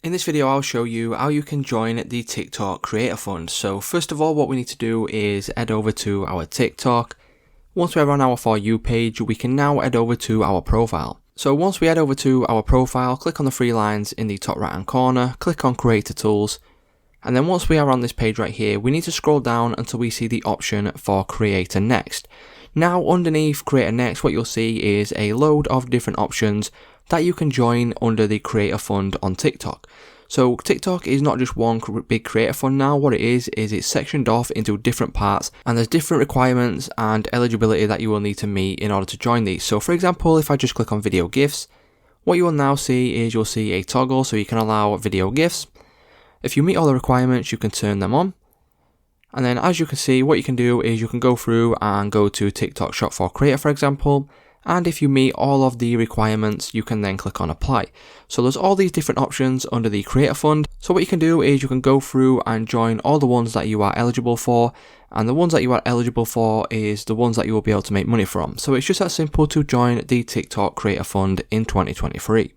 In this video I'll show you how you can join the TikTok Creator Fund. So first of all, what we need to do is head over to our TikTok. Once we're on our For You page, we can now head over to our profile. So once we head over to our profile, click on the three lines in the top right hand corner, click on Creator Tools, and then once we are on this page right here, we need to scroll down until we see the option for Creator Next. Now underneath Creator Next, what you'll see is a load of different options that you can join under the Creator Fund on TikTok. So TikTok is not just one big creator fund now. What it is it's sectioned off into different parts, and there's different requirements and eligibility that you will need to meet in order to join these. So for example, if I just click on video GIFs, what you will now see is you'll see a toggle so you can allow video GIFs. If you meet all the requirements, you can turn them on. And then as you can see, what you can do is you can go through and go to TikTok Shop for Creator, for example. And if you meet all of the requirements, you can then click on apply. So there's all these different options under the Creator Fund. So what you can do is you can go through and join all the ones that you are eligible for. And the ones that you are eligible for is the ones that you will be able to make money from. So it's just that simple to join the TikTok Creator Fund in 2023.